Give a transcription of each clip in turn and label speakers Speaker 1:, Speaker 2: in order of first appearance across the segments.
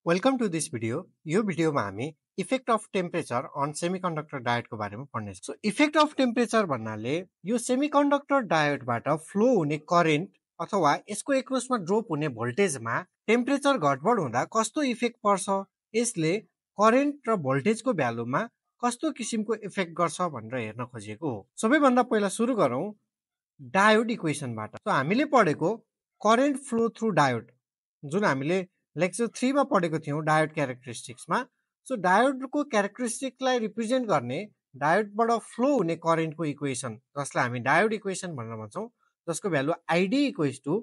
Speaker 1: Welcome to this video. यो भिडियोमा हामी इफेक्ट अफ टेम्परेचर अन सेमिकन्डक्टर डायोडको बारेमा पढ्नेछौँ। सो इफेक्ट अफ टेम्परेचर भन्नाले यो सेमिकन्डक्टर डायोडबाट फ्लो हुने करेन्ट अथवा यसको एक्रोसमा ड्रप हुने भोल्टेजमा टेम्परेचर घटबड हुँदा कस्तो इफेक्ट पर्छ, यसले करेन्ट र भोल्टेजको भ्यालुमा कस्तो किसिमको इफेक्ट गर्छ भनेर हेर्न खोजेको हो। सबैभन्दा पहिला सुरु गरौँ डायोड इक्वेसनबाट। सो हामीले पढेको करेन्ट फ्लो थ्रु डायोड जुन हामीले लेक्चर 3 मा पढेको थियौं डायोड क्यारेक्टरिस्टिक्समा। सो डायोडको क्यारेक्टरिस्टिक्सलाई रिप्रेजेन्ट गर्ने डायोडबाट फ्लो हुने करेन्टको इक्वेसन जसलाई हामी डायोड इक्वेसन भनेर भन्छौं, जसको value ID equals to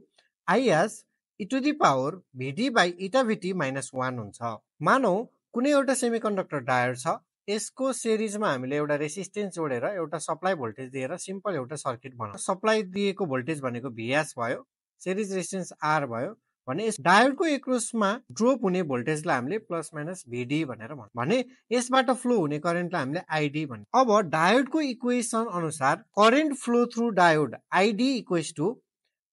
Speaker 1: IS e to the power VD by eta VT minus 1 हुन्छ। मानौ कुनै एउटा सेमिकन्डक्टर डायोड छ, यसको सिरिजमा हामीले एउटा रेसिस्टेन्स जोडेर एउटा सप्लाई भोल्टेज दिएर सिम्पल एउटा सर्किट बनाउँछौँ। सप्लाई दिएको भोल्टेज भनेको भीएस भयो, सिरिज रेसिस्टेन्स आर भयो भने यस डायोडको एक्रोसमा ड्रप हुने भोल्टेजलाई हामीले प्लस माइनस भिडी भनेर भन्छौँ, भने यसबाट फ्लो हुने करेन्टलाई हामीले आइडी भन्छौँ। अब डायोडको इक्वेसन अनुसार current flow through diode ID equals to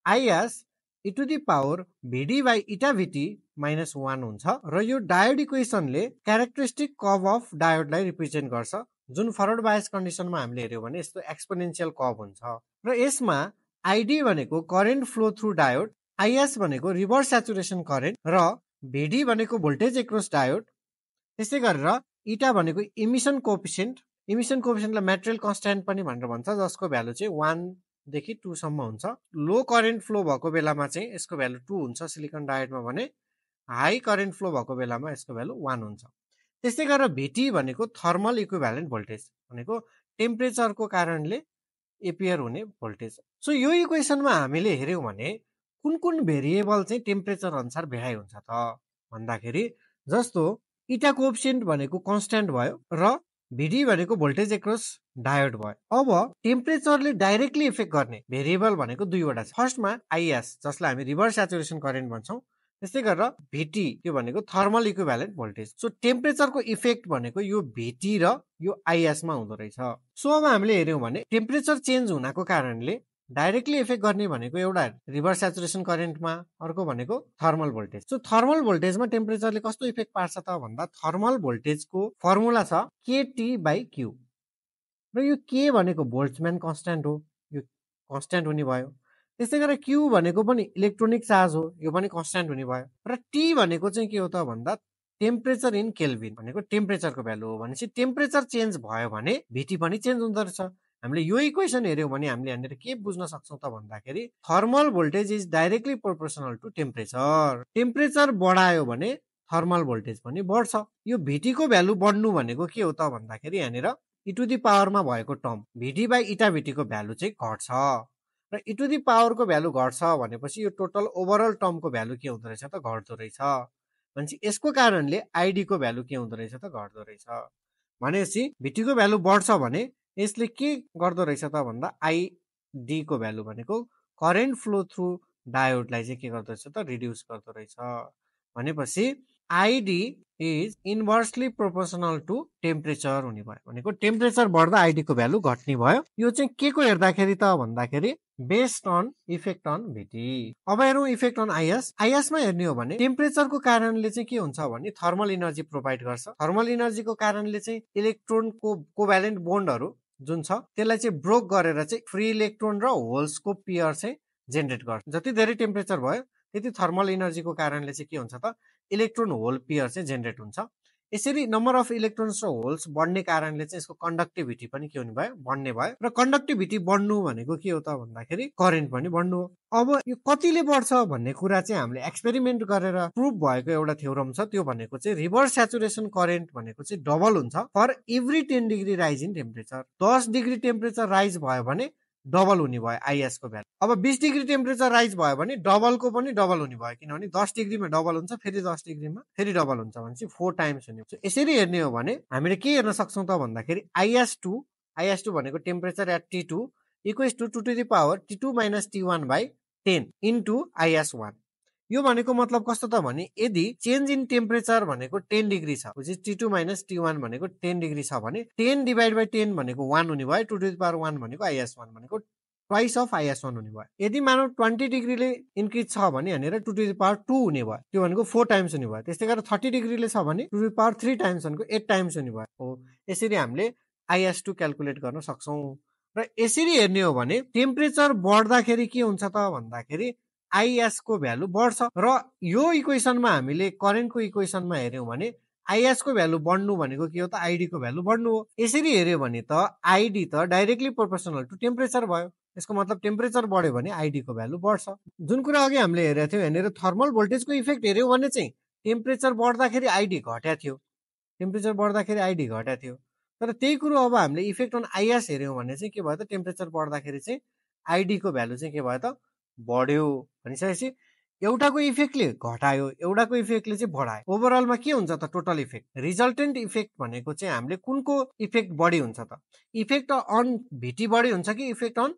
Speaker 1: IS e to the power VD by eta VT minus 1 हुन्छ र यो डायोड इक्वेसनले क्यारेक्टरिस्टिक कर्भ अफ डायोडलाई रिप्रेजेन्ट गर्छ, जुन फरवर्ड बायस कन्डिसनमा हामीले हेर्यौं भने यस्तो एक्सपोनेन्शियल कर्भ हुन्छ र यसमा आइडी भनेको current flow through diode, IS भनेको रिभर्स स्याचुरेसन करेन्ट र भिडी भनेको भोल्टेज एक्रोस डायोड, त्यसै गरेर इटा भनेको इमिसन कोएफिसिएन्टलाई मेटेरियल कन्स्ट्यान्ट पनि भनेर भन्छ, जसको भ्यालु चाहिँ 1 देखि 2 सम्म हुन्छ। लो करेन्ट फ्लो भएको बेलामा चाहिँ यसको भ्यालु 2 हुन्छ सिलिकन डायोडमा, भने हाई करेन्ट फ्लो भएको बेलामा यसको भ्यालु 1 हुन्छ। त्यसै गरेर भिटी भनेको थर्मल इक्विभ्यालेन्ट भोल्टेज, भनेको टेम्परेचरको कारणले एपियर हुने भोल्टेज। सो यो इक्वेसनमा हामीले हेर्यौं भने कुन कुन भेरिएबल चाहिँ टेम्परेचर अनुसार भेराइ हुन्छ त भन्दाखेरि, जस्तो इटा कोएफिसिएन्ट भनेको कन्स्ट्यान्ट भयो र भिडी भनेको भोल्टेज एक्रोस डायोड भयो। अब टेम्परेचरले डाइरेक्टली इफेक्ट गर्ने भेरिएबल भनेको दुईवटा छ। फर्स्टमा आइएस जसलाई हामी रिभर्स स्याचुरेसन करेन्ट भन्छौं, त्यसै गरेर भिटी त्यो भनेको थर्मल इक्विभ्यालेन्ट भोल्टेज। सो टेम्परेचरको इफेक्ट भनेको यो भिटी र यो आइएस मा हुँदो रहेछ। सो अब हामीले हेर्यौं भने टेम्परेचर चेन्ज हुनको कारणले डाइरेक्टली इफेक्ट गर्ने भनेको एउटा रिभर्स स्याचुरेसन करेन्टमा, अर्को भनेको थर्मल भोल्टेज। सो थर्मल भोल्टेजमा टेम्परेचरले कस्तो इफेक्ट पार्छ त भन्दा, थर्मल भोल्टेजको फर्मुला छ केटी बाइ क्यू र यो के भनेको बोल्ट्जम्यान कन्स्ट्यान्ट हो, यो कन्स्ट्यान्ट हुने भयो। त्यसै गरेर क्यू भनेको पनि इलेक्ट्रोनिक चार्ज हो, यो पनि कन्स्ट्यान्ट हुने भयो। र टी भनेको चाहिँ के हो त भन्दा टेम्परेचर इन केल्भिन, भनेको टेम्परेचरको भ्यालु हो। भनेपछि टेम्परेचर चेन्ज भयो भने भिटी पनि चेन्ज हुँदो रहेछ। हामीले यो इक्वेसन हेर्यौं भने हामीले यहाँनिर के बुझ्न सक्छौं त भन्दाखेरि, thermal voltage is directly proportional to temperature. Temperature बढायो भने थर्मल भोल्टेज पनि बढ्छ। यो भिटीको भ्यालु बढ्नु भनेको के हो त भन्दाखेरि, यहाँनिर e टु द पावरमा भएको टर्म भिडी बाइ इटा भिटीको भ्यालु चाहिँ घट्छ र e टु द पावरको भ्यालु घट्छ भनेपछि यो टोटल ओभरअल टर्मको भ्यालु के हुँदो रहेछ त घट्दो रहेछ। भनेपछि यसको कारणले आइडी को भ्यालु के हुँदो रहेछ त घट्दो रहेछ। भनेपछि भिटीको भ्यालु बढ्छ भने यसले के गर्दो रहेछ त भन्दा आइडी को भ्यालु भनेको करेन्ट फ्लो थ्रु डायोडलाई चाहिँ के गर्दो रहेछ त रिड्युस गर्दो रहेछ। भनेपछि ID is inversely proportional to temperature हुने भयो, भनेको टेम्परेचर बढ्दा आइडी को भ्यालु घट्ने भयो। यो चाहिँ के को हेर्दाखेरि त भन्दाखेरि बेस्ड अन इफेक्ट अन भिटी। अब हेरौं इफेक्ट अन आइएस। आइएसमा हेर्ने हो भने टेम्परेचरको कारणले चाहिँ के हुन्छ भने थर्मल इनर्जी प्रोभाइड गर्छ। थर्मल इनर्जीको कारणले चाहिँ इलेक्ट्रोनको कोभ्यालेन्ट बोन्डहरू जुन छ त्यसलाई चाहिँ ब्रोक गरेर चाहिँ फ्री इलेक्ट्रोन र होल्सको पेयर चाहिँ जेनेरेट गर्छ। जति धेरै टेम्परेचर भयो त्यति थर्मल इनर्जीको कारणले चाहिँ के हुन्छ त इलेक्ट्रोन होल पेयर चाहिँ जेनेरेट हुन्छ। यसरी नम्बर अफ इलेक्ट्रोन्स र होल्स बढ्ने कारणले चाहिँ यसको कन्डक्टिभिटी पनि के हुने भयो, बढ्ने भयो। र कन्डक्टिभिटी बढ्नु भनेको के हो त भन्दाखेरि करेन्ट पनि बढ्नु हो। अब यो कतिले बढ्छ भन्ने कुरा चाहिँ हामीले एक्सपेरिमेन्ट गरेर प्रुभ भएको एउटा थ्योरम छ, त्यो भनेको चाहिँ रिभर्स स्याचुरेसन करेन्ट भनेको चाहिँ डबल हुन्छ for every 10 degree rise in temperature. 10 degree temperature rise भयो भने डबल हुने भयो आइएस को भ्यालु। अब 20 डिग्री टेम्परेचर राइज भयो भने डबलको पनि डबल हुने भयो, किनभने 10 डिग्रीमा डबल हुन्छ, फेरि 10 डिग्रीमा फेरि डबल हुन्छ, भनेपछि 4 टाइम्स हुने। यसरी हेर्ने हो भने हामीले के हेर्न सक्छौं त भन्दाखेरि आइएस2 भनेको temperature at T2 equals to 2 to the power T2 minus T1 by 10 into IS one. यो भनेको मतलब कस्तो त भने, यदि चेन्ज इन टेम्परेचर भनेको 10 डिग्री छ, T2 माइनस T1 भनेको 10 डिग्री छ भने 10 डिभाइड बाइ 10 भनेको 1 हुने भयो, 2 टु द पावर 1 भनेको आइएस1 भनेको ट्वाइस अफ IS1 हुने भयो। यदि मानौ 20 डिग्रीले इन्क्रिज छ भने यहाँनिर 2 टु द पावर 2 हुने भयो, त्यो भनेको 4 टाइम्स हुने भयो। त्यस्तै गरेर 30 डिग्रीले छ भने 2 टु द पावर 3 टाइम्स भनेको 8 टाइम्स हुने भयो। हो यसरी हामीले IS2 क्याल्कुलेट गर्न सक्छौँ। र यसरी हेर्ने हो भने टेम्परेचर बढ्दाखेरि के हुन्छ त भन्दाखेरि IS को भ्यालु बढ्छ। र यो इक्वेसनमा हामीले करेन्टको इक्वेसनमा हेर्यौं भने IS को भ्यालु बढ्नु भनेको के हो त ID को भ्यालु बढ्नु हो। यसरी हेर्यो भने त ID त डाइरेक्टली प्रोपोर्सनल टु टेम्परेचर भयो। यसको मतलब टेम्परेचर बढ्यो भने ID को भ्यालु बढ्छ। जुन कुरा अघि हामीले हेरेका थियौं यहाँनिर थर्मल भोल्टेजको इफेक्ट हेर्यौं भने चाहिँ टेम्परेचर बढ्दाखेरि ID घट्या थियो, टेम्परेचर बढ्दाखेरि ID घट्या थियो। तर त्यही कुरो अब हामीले इफेक्ट अन IS हेर्यौं भने चाहिँ के भयो त टेम्परेचर बढ्दाखेरि चाहिँ ID को भ्यालु चाहिँ के भयो त बढ्यो। भनिसकेपछि एउटाको इफेक्टले घटायो, एउटाको इफेक्टले चाहिँ बढायो। ओभरअलमा के हुन्छ त टोटल इफेक्ट, रिजल्टेन्ट इफेक्ट भनेको चाहिँ हामीले कुनको इफेक्ट बढी हुन्छ त, इफेक्ट अन VT बढी हुन्छ कि इफेक्ट अन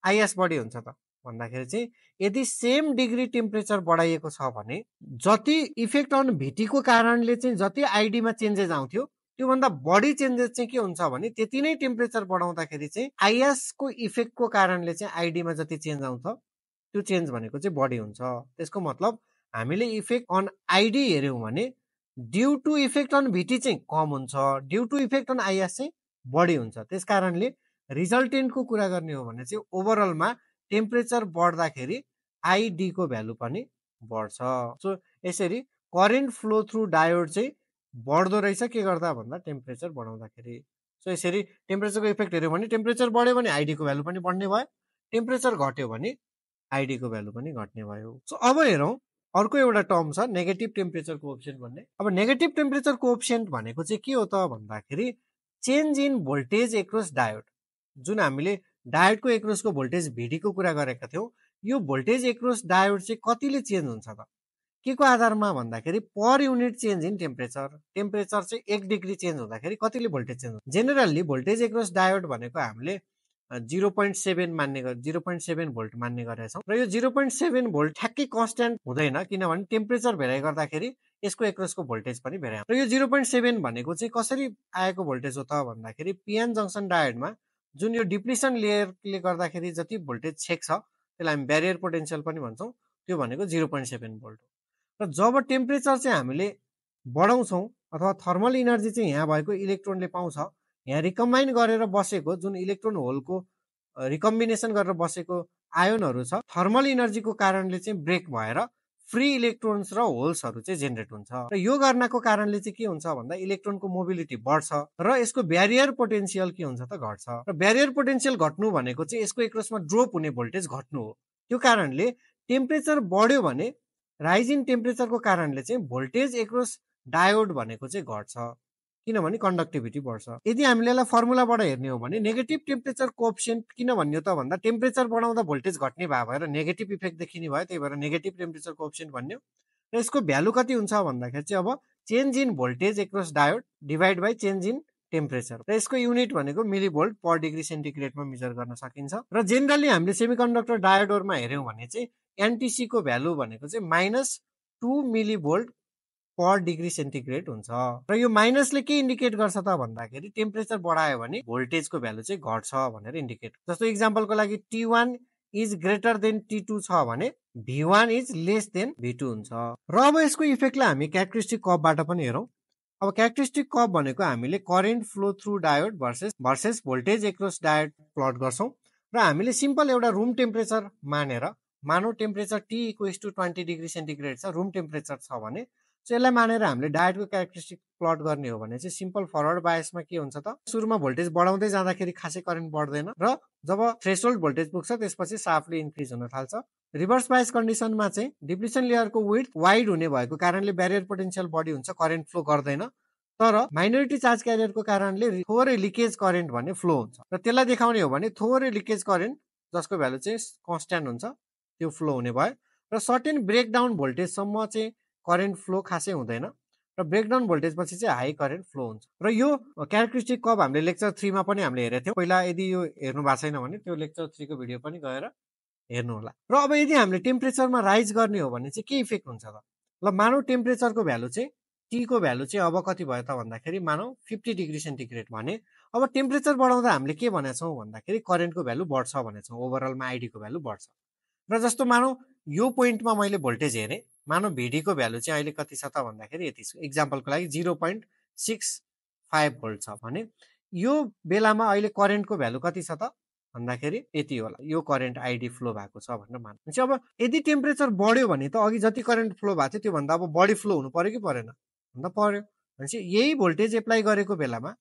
Speaker 1: IS बढी हुन्छ त भन्दाखेरि चाहिँ यदि सेम डिग्री टेम्परेचर बढाइएको छ भने जति इफेक्ट अन VT को कारणले चाहिँ जति ID मा चेन्जेस आउँथ्यो त्योभन्दा बढी चेन्जेस चाहिँ के हुन्छ भने त्यति नै टेम्परेचर बढाउँदाखेरि चाहिँ IS को इफेक्टको कारणले चाहिँ ID मा जति चेन्ज आउँछ त्यो चेन्ज भनेको चाहिँ बढी हुन्छ। त्यसको मतलब हामीले इफेक्ट अन ID हेर्यौं भने due to effect on VT चाहिँ कम हुन्छ, due to effect on IS चाहिँ बढी हुन्छ। त्यसकारणले रिजल्टेन्टको कुरा गर्ने हो भने चाहिँ ओभरअलमा टेम्परेचर बढ्दाखेरि ID को भ्यालु पनि बढ्छ। सो यसरी करेन्ट फ्लो थ्रु डायोड चाहिँ बढ्दो रहेछ के गर्दा भन्दा टेम्परेचर बढाउँदाखेरि। सो यसरी टेम्परेचरको इफेक्ट हेर्यो भने टेम्परेचर बढ्यो भने ID को भ्यालु पनि बढ्ने भयो, टेम्परेचर घट्यो भने ID को भ्यालु पनि घट्ने भयो। सो अब हेरौं अर्को एउटा टर्म छ नेगेटिभ टेम्परेचर कोएफिसिएन्ट भन्ने। अब नेगेटिभ टेम्परेचर कोएफिसिएन्ट भनेको चाहिँ के हो त भन्दाखेरि change in voltage across diode. जुन हामीले डायोडको एक्रसको भोल्टेज VD को कुरा गरेका थियौं, यो भोल्टेज एक्रस डायोड चाहिँ कतिले चेन्ज हुन्छ त के को आधारमा भन्दाखेरि per unit change in temperature. Temperature चाहिँ 1 डिग्री चेन्ज हुँदाखेरि कतिले भोल्टेज चेन्ज हुन्छ। जेनरली भोल्टेज एक्रस डायोड भनेको हामीले 0.7 मान्ने 0.7 भोल्ट मान्ने गरेका छौं र यो 0.7 भोल्ट ठ्याक्कै कन्स्ट्यान्ट हुँदैन किनभने टेम्परेचर भेराइ गर्दाखेरि यसको एक्रसको भोल्टेज पनि भेराइ हुन्छ। र यो 0.7 भनेको चाहिँ कसरी आएको भोल्टेज हो त भन्दाखेरि पिएन जंक्सन डायोडमा जुन यो डिप्लिसन लेयरले गर्दाखेरि जति भोल्टेज छेक्छ त्यसलाई हामी ब्यारियर पोटेन्शियल पनि भन्छौं, त्यो भनेको 0.7 भोल्ट हो। र जब टेम्परेचर चाहिँ हामीले बढाउँछौं अथवा थर्मल इनर्जी चाहिँ यहाँ भएको इलेक्ट्रोनले पाउँछ, यहाँ रिकम्बाइन गरेर बसेको जुन इलेक्ट्रोन होलको रिकम्बिनेसन गरेर बसेको आयोनहरु छ थर्मल इनर्जीको कारणले चाहिँ ब्रेक भएर फ्री इलेक्ट्रोन्स र होल्सहरु चाहिँ जेनेरेट हुन्छ। र यो गर्नको कारणले चाहिँ के हुन्छ भन्दा इलेक्ट्रोनको मोबिलिटी बढ्छ र यसको ब्यारियर पोटेन्शियल के हुन्छ त घट्छ। र ब्यारियर पोटेन्शियल घट्नु भनेको चाहिँ यसको एक्रसमा ड्रोप हुने भोल्टेज घट्नु हो। त्यो कारणले टेम्परेचर बढ्यो भने राइज इन टेम्परेचरको कारणले चाहिँ भोल्टेज एक्रस डायोड भनेको चाहिँ घट्छ किनभने कन्डक्टिभिटी बढ्छ। यदि हामीले यसलाई फर्मुलाबाट हेर्ने हो भने नेगेटिभ टेम्परेचर कोएफिसिएन्ट किन भन्यो त भन्दा टेम्परेचर बढाउँदा भोल्टेज घट्ने भएर नेगेटिभ इफेक्ट देखिने भयो, त्यही भएर नेगेटिभ टेम्परेचर कोएफिसिएन्ट भन्यो। र यसको भ्यालु कति हुन्छ भन्दाखेरि चाहिँ अब change in voltage across diode divide by change in temperature र यसको युनिट भनेको मिलिभोल्ट पर डिग्री सेन्टिग्रेडमा मेजर गर्न सकिन्छ। र जेनरली हामीले सेमिकन्डक्टर डायोडहरुमा हेर्यौं भने चाहिँ एनटीसी को भ्यालु भनेको चाहिँ -2 मिलिभोल्ट पर डिग्री सेन्टिग्रेड हुन्छ। र यो माइनसले के इन्डिकेट गर्छ त भन्दाखेरि टेम्परेचर बढायो भने भोल्टेजको भ्यालु चाहिँ घट्छ भनेर इन्डिकेट। जस्तो एक्जाम्पलको लागि T1 is greater than T2 छ भने V1 is less than V2 हुन्छ। र अब यसको इफेक्टलाई हामी क्यारेक्टरिस्टिक कर्वबाट पनि हेरौं। अब क्यारेक्टरिस्टिक कर्व भनेको हामीले current flow through diode versus voltage across diode plot गर्छौं र हामीले सिम्पल एउटा रुम टेम्परेचर मानौ temperature T equals to 20 degree centigrade छ, रुम टेम्परेचर छ भने यसलाई मानेर हामीले डायोडको क्यारेक्टरिस्टिक प्लट गर्ने हो भने चाहिँ सिम्पल फरवर्ड बायसमा के हुन्छ त सुरुमा भोल्टेज बढाउँदै जाँदाखेरि खासै करेन्ट बढ्दैन र जब थ्रेशोल्ड भोल्टेज पुग्छ त्यसपछि साफली इन्क्रिज हुन थाल्छ। रिभर्स बायस कन्डिसनमा चाहिँ डिप्लिसन लेयरको विड्थ वाइड हुने भएको कारणले ब्यारियर पोटेन्शियल बढी हुन्छ, करेन्ट फ्लो गर्दैन। तर माइनोरिटी चार्ज क्यारियरको कारणले थोरै लिकेज करेन्ट भन्ने फ्लो हुन्छ र त्यसलाई देखाउने हो भने थोरै लिकेज करेन्ट जसको भ्यालु चाहिँ कन्स्ट्यान्ट हुन्छ त्यो फ्लो हुने भयो। र सर्टेन ब्रेकडाउन भोल्टेज सम्म चाहिँ करेन्ट फ्लो खासै हुँदैन र ब्रेकडाउन भोल्टेज पछि चाहिँ हाई करेन्ट फ्लो हुन्छ। र यो क्यारेक्टरिस्टिक कर्व हामीले लेक्चर 3 मा पनि हामीले हेरेका थियौं। पहिला यदि यो हेर्नु भएको छैन भने त्यो लेक्चर 3 को भिडियो पनि गएर हेर्नु होला। र अब यदि हामीले टेम्परेचरमा राइज गर्ने हो भने चाहिँ के इफेक्ट हुन्छ त ल मानौ टेम्परेचरको भ्यालु चाहिँ T को भ्यालु चाहिँ अब कति भयो त भन्दाखेरि मानौ 50 डिग्री सेन्टिग्रेड भने अब टेम्परेचर बढाउँदा हामीले के भनेका छौँ भन्दाखेरि करेन्टको भ्यालु बढ्छ भनेका छौँ, ओभरअलमा आइडीको भ्यालु बढ्छ। र जस्तो मानौ यो पोइन्टमा मैले भोल्टेज हेरेँ, मानौ भिडीको भ्यालु चाहिँ अहिले कति छ त भन्दाखेरि यति छ, इक्जाम्पलको लागि 0.65 भोल्ट छ भने यो बेलामा अहिले करेन्टको भ्यालु कति छ त भन्दाखेरि यति होला, यो करेन्ट आइडी फ्लो भएको छ भनेर मान्नु। अब यदि टेम्परेचर बढ्यो भने त अघि जति करेन्ट फ्लो भएको थियो त्योभन्दा अब बढी फ्लो हुनु पर्यो कि परेन, भन्दा पर्यो। भनेपछि यही भोल्टेज एप्लाई गरेको बेलामा,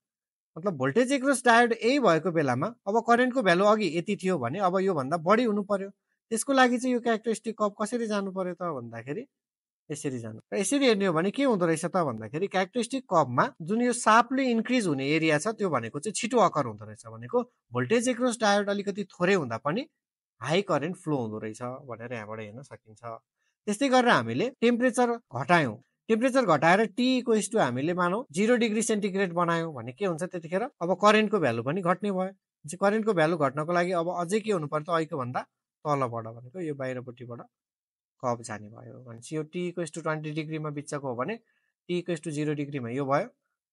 Speaker 1: मतलब भोल्टेज एक्रोस डायोड यही भएको बेलामा अब करेन्टको भ्यालु अघि यति थियो भने अब यो भन्दा बढी हुनु पर्यो। त्यसको लागि चाहिँ यो क्यारेक्टरिस्टिक कर्व कसरी जानु पर्यो त भन्दाखेरि यसरी जानु। र यसरी हेर्ने हो भने के हुँदो रहेछ त भन्दाखेरि क्यारेक्टरिस्टिक कर्वमा जुन यो सार्पली इन्क्रिज हुने एरिया छ त्यो भनेको चाहिँ छिटो अकर हुँदो रहेछ, भनेको भोल्टेज एक्रोस डायोड अलिकति थोरै हुँदा पनि हाई करेन्ट फ्लो हुँदो रहेछ भनेर यहाँबाट हेर्न सकिन्छ। त्यस्तै गरेर हामीले टेम्परेचर घटायौँ, टेम्परेचर घटाएर टी इक्वल्स टु हामीले मानौ 0 डिग्री सेन्टिग्रेड बनायौँ भने के हुन्छ त्यतिखेर अब करेन्टको भ्यालु पनि घट्ने भयो। करेन्टको भ्यालु घट्नको लागि अब अझै के हुनु पर्यो त अहिलेको भन्दा तलबाट भनेको यो बाहिरपट्टिबाट कर्व जाने भयो। भनेपछि यो टी इक्वल्स टु 20 डिग्रीमा बिचको हो भने टी इक्वल्स टु 0 डिग्रीमा यो भयो,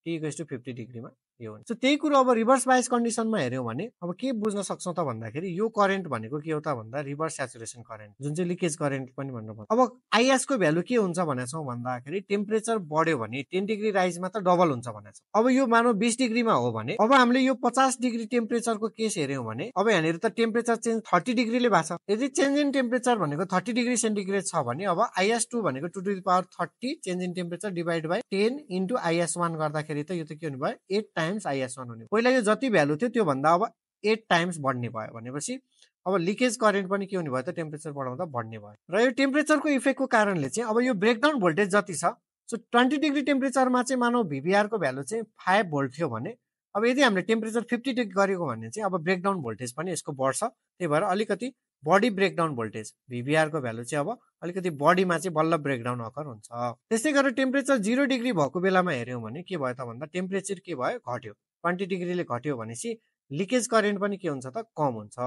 Speaker 1: टी इक्वल्स टु 50 डिग्रीमा यो हुन्छ। त्यही कुरो अब रिभर्स बायस कन्डिसनमा हेऱ्यौँ भने अब के बुझ्न सक्छौँ त भन्दाखेरि यो करेन्ट भनेको के हो त भन्दा रिभर्स स्याचुरेसन करेन्ट, जुन चाहिँ लिकेज करेन्ट पनि भन्नु। अब आइएस को भ्यालु के हुन्छ भनेको छौँ भन्दाखेरि टेम्परेचर बढ्यो भने 10 डिग्री राइजमा त डबल हुन्छ भनेको छ। अब यो मानौ 20 डिग्रीमा हो भने अब हामीले यो 50 डिग्री टेम्परेचरको केस हेऱ्यौँ भने अब यहाँनिर त टेम्परेचर चेन्ज 30 डिग्रीले भएको छ। यदि चेन्ज इन टेम्परेचर भनेको 30 डिग्री सेन्टिग्रेड छ भने अब IS2 भनेको 2 to the power 30 change in temperature divide by 10 into IS1 गर्दाखेरि त यो त के हुने भयो 8 टाइम्स IS1 हुने। पहिला यो जति भ्यालु थियो त्यो भन्दा अब 8 टाइम्स बढ्ने भयो भनेपछि अब लिकेज करेन्ट पनि के हुने भयो त टेम्परेचर बढाउँदा बढ्ने भयो। र यो टेम्परेचरको इफेक्टको कारणले चाहिँ अब यो ब्रेकडाउन भोल्टेज जति छ, सो 20 डिग्री टेम्परेचरमा चाहिँ मानौ VBR को भ्यालु चाहिँ 5 भोल्ट थियो भने अब यदि हामीले टेम्परेचर 50 डिग्री गरेको भने चाहिँ अब ब्रेकडाउन भोल्टेज पनि यसको बढ्छ। त्यही भएर अलिकति बडी ब्रेकडाउन भोल्टेज VBR को भ्यालु चाहिँ अब अलिकति बडीमा चाहिँ बल्ल ब्रेकडाउन अकर हुन्छ। त्यस्तै गरेर टेम्परेचर 0 डिग्री भएको बेलामा हेऱ्यौँ भने के भयो त भन्दा टेम्परेचर के भयो घट्यो, 20 डिग्रीले घट्यो भनेपछि लिकेज करेन्ट पनि के हुन्छ त कम हुन्छ।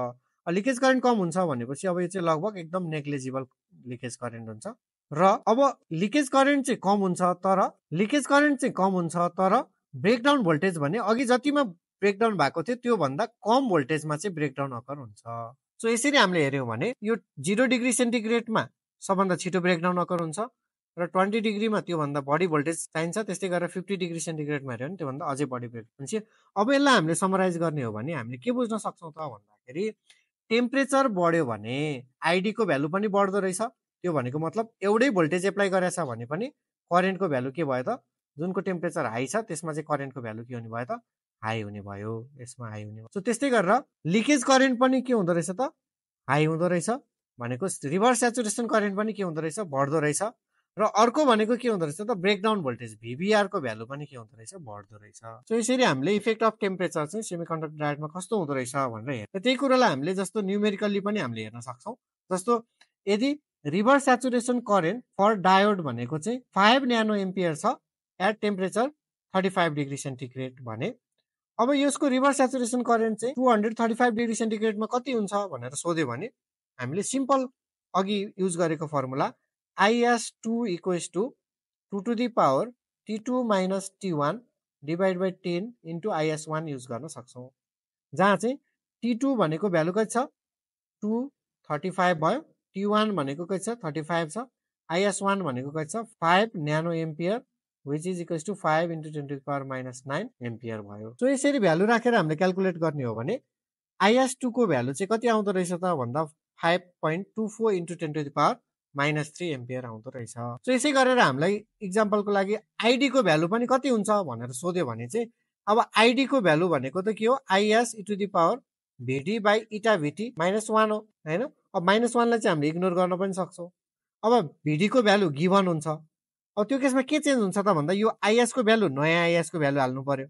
Speaker 1: लिकेज करेन्ट कम हुन्छ भनेपछि अब यो चाहिँ लगभग एकदम नेग्लिजिबल लिकेज करेन्ट हुन्छ। र अब लिकेज करेन्ट चाहिँ कम हुन्छ तर ब्रेकडाउन भोल्टेज भने अघि जतिमा ब्रेकडाउन भएको थियो त्यो भन्दा कम भोल्टेजमा चाहिँ ब्रेकडाउन अकर हुन्छ। सो यसरी हामीले हेऱ्यौँ भने यो 0 डिग्री सेन्टिग्रेडमा सबभन्दा छिटो ब्रेकडाउन अकर हुन्छ र 20 डिग्रीमा त्यो भन्दा बढी भोल्टेज चाहिन्छ। त्यस्तै गरेर 50 डिग्री सेन्टिग्रेडमा हेऱ्यौँ भने त्यो भन्दा अझै बढी ब्रेक हुन्छ। अब यसलाई हामीले समराइज गर्ने हो भने हामीले के बुझ्न सक्छौँ त भन्दाखेरि टेम्परेचर बढ्यो भने आइडी को भ्यालु पनि बढ्दो रहेछ। त्यो भनेको मतलब एउटै भोल्टेज एप्लाई गरेछ भने पनि करेन्टको भ्यालु के भयो त जुनको टेम्परेचर हाई छ त्यसमा चाहिँ करेन्टको भ्यालु के हुने भयो त हाई हुने भयो, यसमा हाई हुने भयो। सो त्यस्तै गरेर लिकेज करेन्ट पनि के हुँदो रहेछ त हाई हुँदो रहेछ, भनेको रिभर्स स्याचुरेसन करेन्ट पनि के हुँदो रहेछ बढ्दो रहेछ। र अर्को भनेको के हुँदो रहेछ त ब्रेकडाउन भोल्टेज VBR को भ्यालु पनि के हुँदो रहेछ बढ्दो रहेछ। सो यसरी हामीले इफेक्ट अफ टेम्परेचर चाहिँ सेमिकन्डक्टर डायोडमा कस्तो हुँदो रहेछ भनेर हेर्छ। त्यही कुरालाई हामीले जस्तो न्युमेरिकली पनि हामीले हेर्न सक्छौँ। जस्तो यदि reverse saturation current for diode भनेको चाहिँ 5 न्यानो एम्पियर छ एट टेम्परेचर 35 डिग्री सेन्टिग्रेड भने अब यसको रिभर्स स्याचुरेसन करेन्ट चाहिँ 235 डिग्री सेन्टिग्रेडमा कति हुन्छ भनेर सोध्यो भने हामीले सिम्पल अघि युज गरेको formula IS2 equals to 2 to the power T2 minus T1 divide by 10 into IS1 use गर्न सक्छौँ, जहाँ चाहिँ T2 भनेको भ्यालु कति छ 235 भयो, T1 भनेको कति छ 35 छ, IS1 भनेको कति छ 5 न्यानो ampere which is equals to 5 into 10 to the power minus 9 ampere भयो। सो यसरी भ्यालु राखेर हामीले क्याल्कुलेट गर्ने हो भने IS2 को भ्यालु चाहिँ कति आउँदो रहेछ त भन्दा 5.24 into 10 to the power minus 3 ampere आउँदो रहेछ। सो यसै गरेर हामीलाई इक्जाम्पलको लागि आइडी को भ्यालु पनि कति हुन्छ भनेर सोध्यो भने चाहिँ अब आइडी को भ्यालु भनेको त के हो IS e to the power VD by eta VT minus 1 हो हैन। अब माइनस 1 लाई चाहिँ हामीले इग्नोर गर्न पनि सक्छौँ। अब VD को भ्यालु गिभन हुन्छ, अब त्यो केसमा के चेन्ज हुन्छ त भन्दा यो IS को भ्यालु नयाँ IS को भ्यालु हाल्नु पर्यो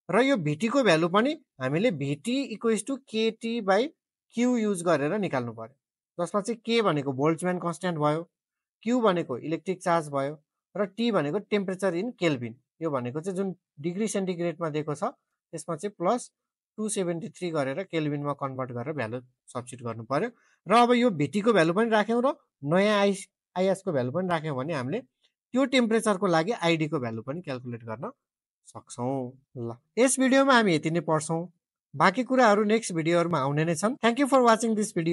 Speaker 1: र यो VT को भ्यालु पनि हामीले VT equals to KT by Q use गरेर निकाल्नु पर्यो, जसमा चाहिँ K भनेको बोल्ट्जम्यान कन्स्ट्यान्ट भयो, Q भनेको इलेक्ट्रिक चार्ज भयो र T भनेको टेम्परेचर इन केल्भिन। यो भनेको चाहिँ जुन डिग्री सेन्टिग्रेडमा दिएको छ त्यसमा चाहिँ प्लस 273 गरेर केल्भिनमा कन्भर्ट गरेर भ्यालु सब्स्टिट्युट गर्नु पर्यो। र अब यो VT को भ्यालु पनि राख्यौँ र नयाँ IS को भ्यालु पनि राख्यौँ भने हामीले त्यो टेम्परेचरको लागि आइडी को भ्यालु पनि क्याल्कुलेट गर्न सक्छौं। ल यस भिडियोमा हामी यति नै पढ्छौं। बाँकी कुराहरू नेक्स्ट भिडियोहरुमा आउने नै छन्। Thank you for watching this video.